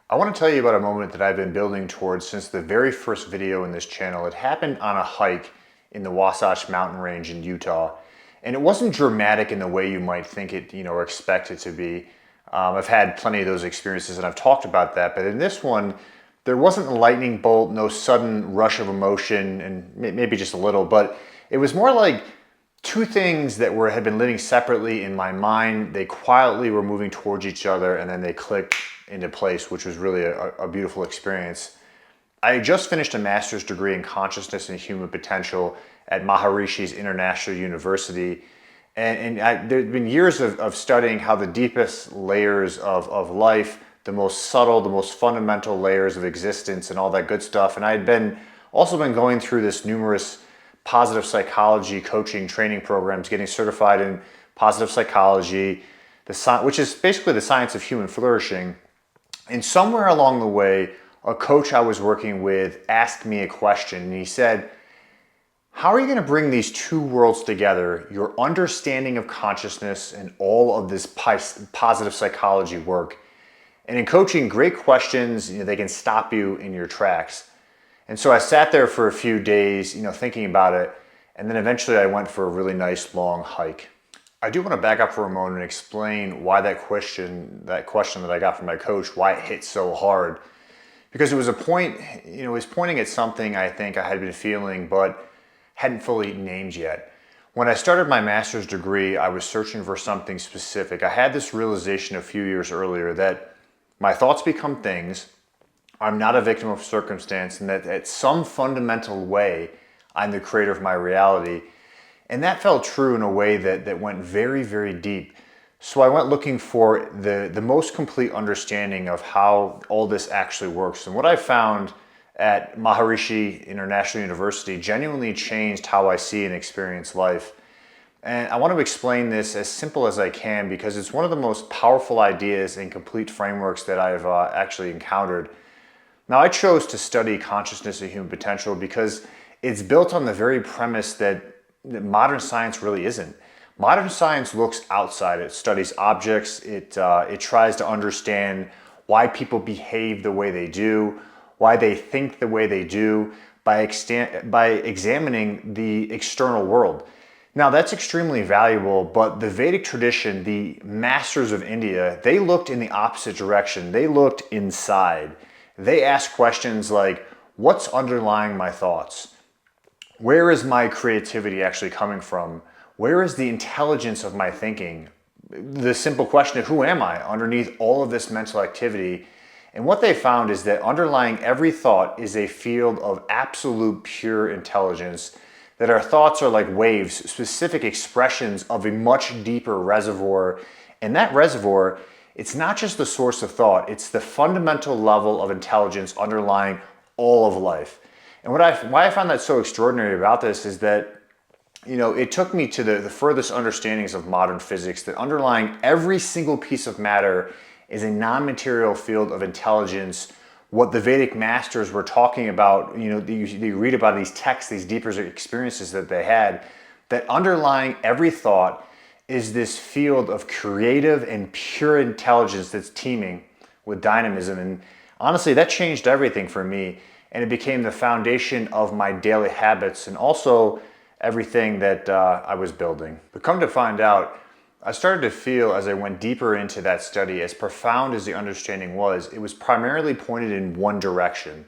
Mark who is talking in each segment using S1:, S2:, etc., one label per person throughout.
S1: I want to tell you about a moment that I've been building towards since the very first video in this channel. It happened on a hike in the Wasatch mountain range in Utah. And it wasn't dramatic in the way you might think it, or expect it to be. I've had plenty of those experiences and I've talked about that. But in this one, there wasn't a lightning bolt, no sudden rush of emotion, and maybe just a little, but it was more like two things that had been living separately in my mind. They quietly were moving towards each other and then they clicked into place, which was really a beautiful experience. I had just finished a master's degree in consciousness and human potential at Maharishi International University. There have been years of studying how the deepest layers of life, the most subtle, the most fundamental layers of existence and all that good stuff. And I had also been going through this numerous positive psychology coaching training programs, getting certified in positive psychology, which is basically the science of human flourishing. And somewhere along the way, a coach I was working with asked me a question, and he said, how are you going to bring these two worlds together, your understanding of consciousness and all of this positive psychology work? And in coaching, great questions, they can stop you in your tracks. And so I sat there for a few days, thinking about it, and then eventually I went for a really nice long hike. I do want to back up for a moment and explain why that question that I got from my coach, why it hit so hard. Because it was it was pointing at something I think I had been feeling but hadn't fully named yet. When I started my master's degree, I was searching for something specific. I had this realization a few years earlier that my thoughts become things, I'm not a victim of circumstance, and that at some fundamental way, I'm the creator of my reality. And that felt true in a way that went very, very deep. So I went looking for the most complete understanding of how all this actually works. And what I found at Maharishi International University genuinely changed how I see and experience life. And I want to explain this as simple as I can because it's one of the most powerful ideas and complete frameworks that I've actually encountered. Now, I chose to study consciousness and human potential because it's built on the very premise that modern science really isn't. Modern science looks outside. It studies objects. It tries to understand why people behave the way they do, why they think the way they do, by examining the external world. Now, that's extremely valuable, but the Vedic tradition, the masters of India, they looked in the opposite direction. They looked inside. They asked questions like, what's underlying my thoughts? Where is my creativity actually coming from? Where is the intelligence of my thinking? The simple question of who am I underneath all of this mental activity? And what they found is that underlying every thought is a field of absolute pure intelligence, that our thoughts are like waves, specific expressions of a much deeper reservoir. And that reservoir, it's not just the source of thought, it's the fundamental level of intelligence underlying all of life. And why I found that so extraordinary about this is that, it took me to the furthest understandings of modern physics, that underlying every single piece of matter is a non-material field of intelligence. What the Vedic masters were talking about, you read about these texts, these deeper experiences that they had, that underlying every thought is this field of creative and pure intelligence that's teeming with dynamism. And honestly, that changed everything for me. And it became the foundation of my daily habits and also everything that I was building. But come to find out, I started to feel as I went deeper into that study, as profound as the understanding was, it was primarily pointed in one direction,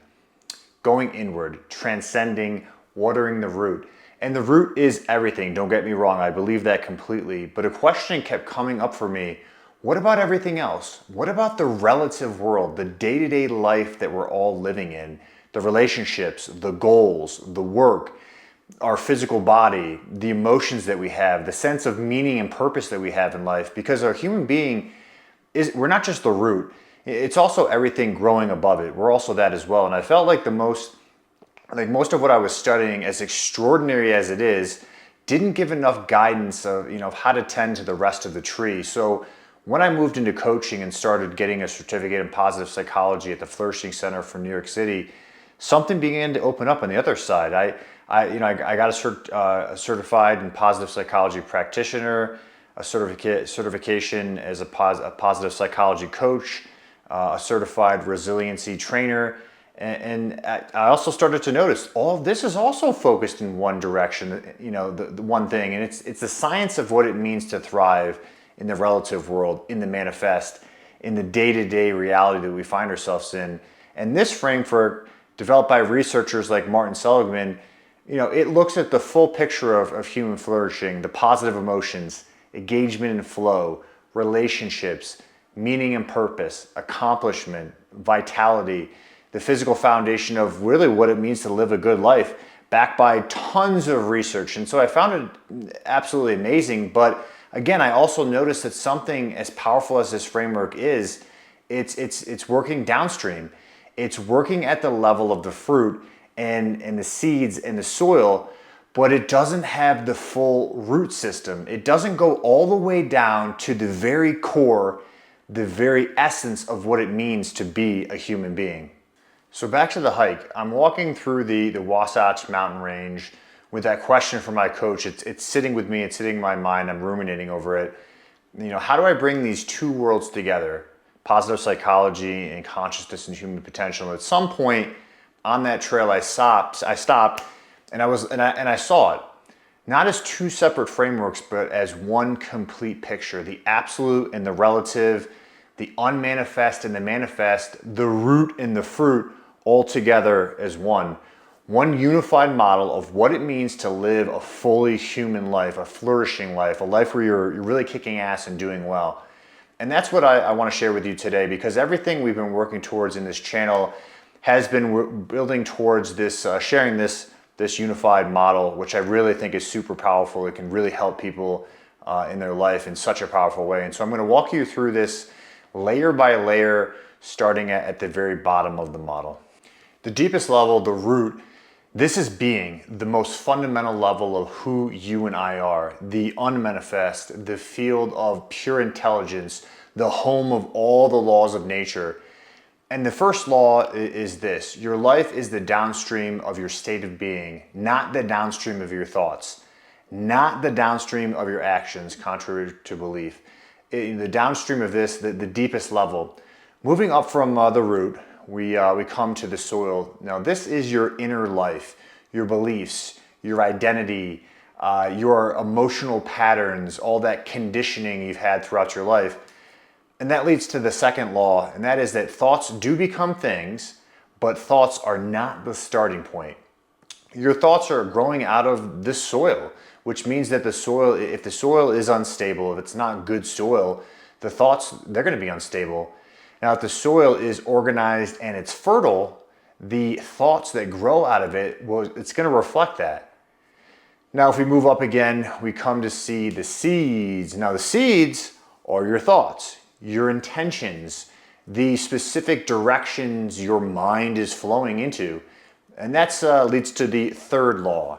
S1: going inward, transcending, watering the root. And the root is everything, don't get me wrong, I believe that completely. But a question kept coming up for me, what about everything else? What about the relative world, the day-to-day life that we're all living in? The relationships, the goals, the work, our physical body, the emotions that we have, the sense of meaning and purpose that we have in life. Because our human being we're not just the root, it's also everything growing above it. We're also that as well. And I felt like most of what I was studying, as extraordinary as it is, didn't give enough guidance of how to tend to the rest of the tree. So when I moved into coaching and started getting a certificate in positive psychology at the Flourishing Center for New York City, something began to open up on the other side. I got a certified in positive psychology practitioner, a certification as a positive psychology coach, a certified resiliency trainer. And I also started to notice all of this is also focused in one direction, you know, the one thing, and it's the science of what it means to thrive in the relative world, in the manifest, in the day-to-day reality that we find ourselves in. And this framework, developed by researchers like Martin Seligman, you know, it looks at the full picture of human flourishing, the positive emotions, engagement and flow, relationships, meaning and purpose, accomplishment, vitality, the physical foundation of really what it means to live a good life, backed by tons of research. And so I found it absolutely amazing. But again, I also noticed that something as powerful as this framework is, it's working downstream. It's working at the level of the fruit and the seeds and the soil, but it doesn't have the full root system. It doesn't go all the way down to the very core, the very essence of what it means to be a human being. So back to the hike. I'm walking through the Wasatch mountain range with that question from my coach. It's sitting with me, it's sitting in my mind, I'm ruminating over it. You know, how do I bring these two worlds together? Positive psychology and consciousness and human potential. At some point on that trail I stopped and I saw it. Not as two separate frameworks, but as one complete picture. The absolute and the relative, the unmanifest and the manifest, the root and the fruit, all together as one. One unified model of what it means to live a fully human life, a flourishing life, a life where you're really kicking ass and doing well. And that's what I want to share with you today, because everything we've been working towards in this channel has been building towards this, sharing this unified model, which I really think is super powerful. It can really help people in their life in such a powerful way. And so I'm going to walk you through this layer by layer, starting at the very bottom of the model. The deepest level, the root, this is being, the most fundamental level of who you and I are, the unmanifest, the field of pure intelligence, the home of all the laws of nature. And the first law is this: your life is the downstream of your state of being, not the downstream of your thoughts, not the downstream of your actions, contrary to belief. The downstream of this, the deepest level. Moving up from the root, we come to the soil. Now this is your inner life, your beliefs, your identity, your emotional patterns, all that conditioning you've had throughout your life. And that leads to the second law, and that is that thoughts do become things, but thoughts are not the starting point. Your thoughts are growing out of the soil, which means that the soil, if the soil is unstable, if it's not good soil, the thoughts, they're going to be unstable. Now, if the soil is organized and it's fertile, the thoughts that grow out of it, well, it's going to reflect that. Now, if we move up again, we come to see the seeds. Now, the seeds are your thoughts, your intentions, the specific directions your mind is flowing into. And that leads to the third law.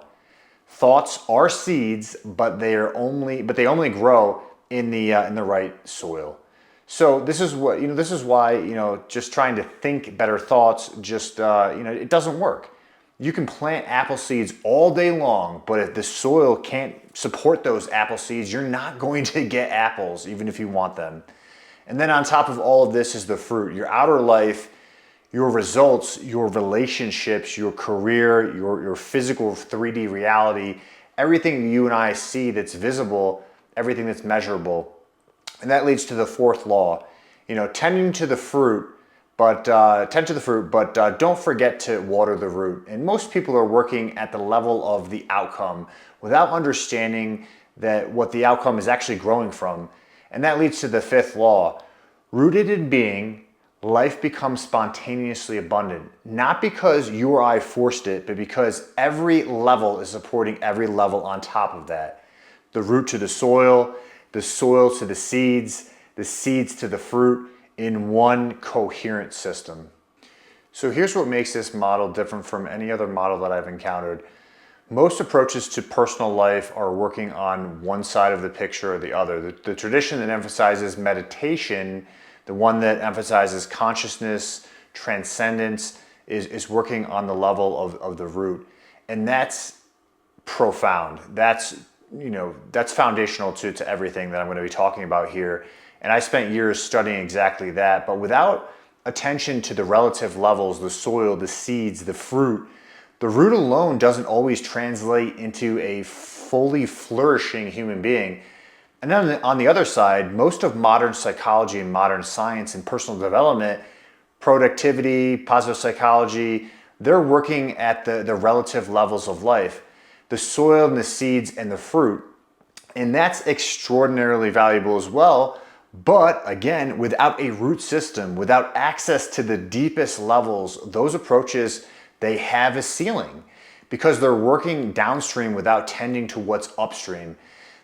S1: Thoughts are seeds, but they only grow in the right soil. So this is why just trying to think better thoughts it doesn't work. You can plant apple seeds all day long, but if the soil can't support those apple seeds, you're not going to get apples, even if you want them. And then on top of all of this is the fruit, your outer life, your results, your relationships, your career, your physical 3D reality, everything you and I see that's visible, everything that's measurable. And that leads to the fourth law, tend to the fruit, but don't forget to water the root. And most people are working at the level of the outcome without understanding that what the outcome is actually growing from. And that leads to the fifth law. Rooted in being, life becomes spontaneously abundant. Not because you or I forced it, but because every level is supporting every level on top of that. The root to the soil to the seeds to the fruit in one coherent system. So here's what makes this model different from any other model that I've encountered. Most approaches to personal life are working on one side of the picture or the other. The tradition that emphasizes meditation, the one that emphasizes consciousness, transcendence, is working on the level of the root. And that's profound. That's foundational to everything that I'm going to be talking about here. And I spent years studying exactly that. But without attention to the relative levels, the soil, the seeds, the fruit, the root alone doesn't always translate into a fully flourishing human being. And then on the other side, most of modern psychology and modern science and personal development, productivity, positive psychology, they're working at the relative levels of life, the soil and the seeds and the fruit. And that's extraordinarily valuable as well. But again, without a root system, without access to the deepest levels, those approaches, they have a ceiling because they're working downstream without tending to what's upstream.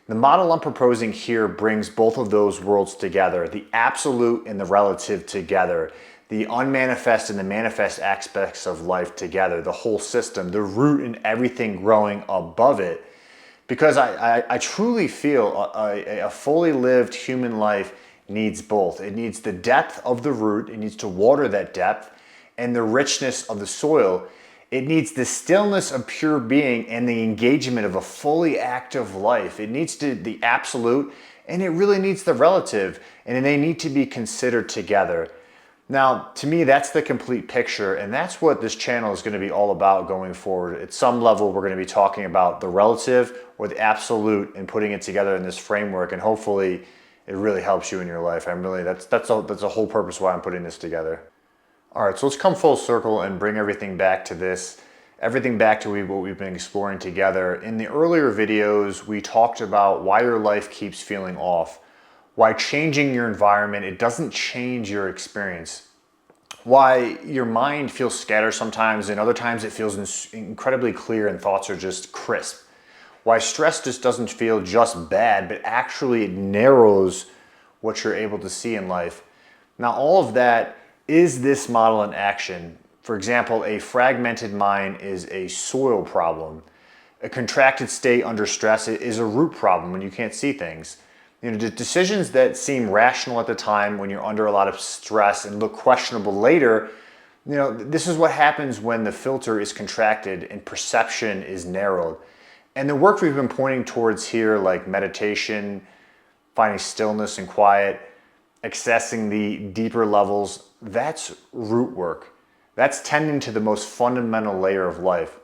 S1: The model I'm proposing here brings both of those worlds together, the absolute and the relative together, the unmanifest and the manifest aspects of life together, the whole system, the root and everything growing above it. Because I truly feel a fully lived human life needs both. It needs the depth of the root, it needs to water that depth, and the richness of the soil. It needs the stillness of pure being and the engagement of a fully active life. It needs the absolute, and it really needs the relative, and they need to be considered together. Now, to me, that's the complete picture, and that's what this channel is going to be all about going forward. At some level, we're going to be talking about the relative or the absolute and putting it together in this framework, and hopefully it really helps you in your life. That's a whole purpose why I'm putting this together. All right, so let's come full circle and bring everything back to this, everything back to what we've been exploring together. In the earlier videos, we talked about why your life keeps feeling off, why changing your environment, it doesn't change your experience, why your mind feels scattered sometimes and other times it feels incredibly clear and thoughts are just crisp, why stress just doesn't feel just bad, but actually it narrows what you're able to see in life. Now, all of that is this model in action. For example, a fragmented mind is a soil problem. A contracted state under stress is a root problem when you can't see things. You know, the decisions that seem rational at the time when you're under a lot of stress and look questionable later, you know, this is what happens when the filter is contracted and perception is narrowed. And the work we've been pointing towards here, like meditation, finding stillness and quiet, accessing the deeper levels, that's root work. That's tending to the most fundamental layer of life.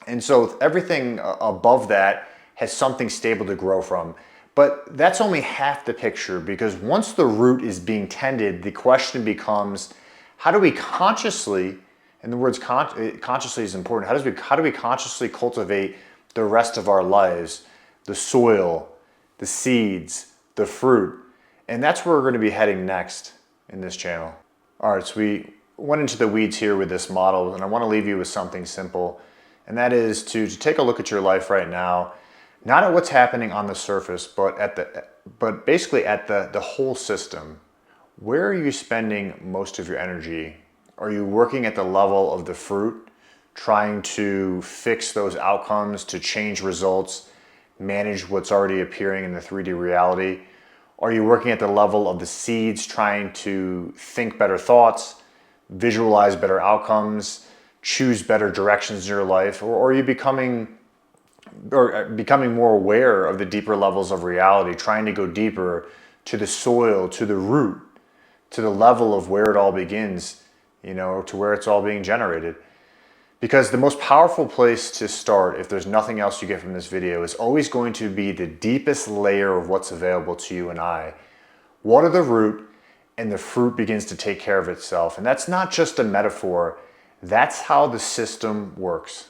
S1: And so everything above that has something stable to grow from. But that's only half the picture, because once the root is being tended, the question becomes, how do we consciously, and the words consciously is important, how do we consciously cultivate the rest of our lives, the soil, the seeds, the fruit? And that's where we're going to be heading next in this channel. All right, so we went into the weeds here with this model, and I want to leave you with something simple, and that is to take a look at your life right now, not at what's happening on the surface, but basically at the whole system. Where are you spending most of your energy? Are you working at the level of the fruit, trying to fix those outcomes, to change results, manage what's already appearing in the 3D reality? Are you working at the level of the seeds, trying to think better thoughts, visualize better outcomes, choose better directions in your life? Or are you becoming more aware of the deeper levels of reality, trying to go deeper to the soil, to the root, to the level of where it all begins, you know, to where it's all being generated? Because the most powerful place to start, if there's nothing else you get from this video, is always going to be the deepest layer of what's available to you and I. Water the root, and the fruit begins to take care of itself. And that's not just a metaphor, that's how the system works.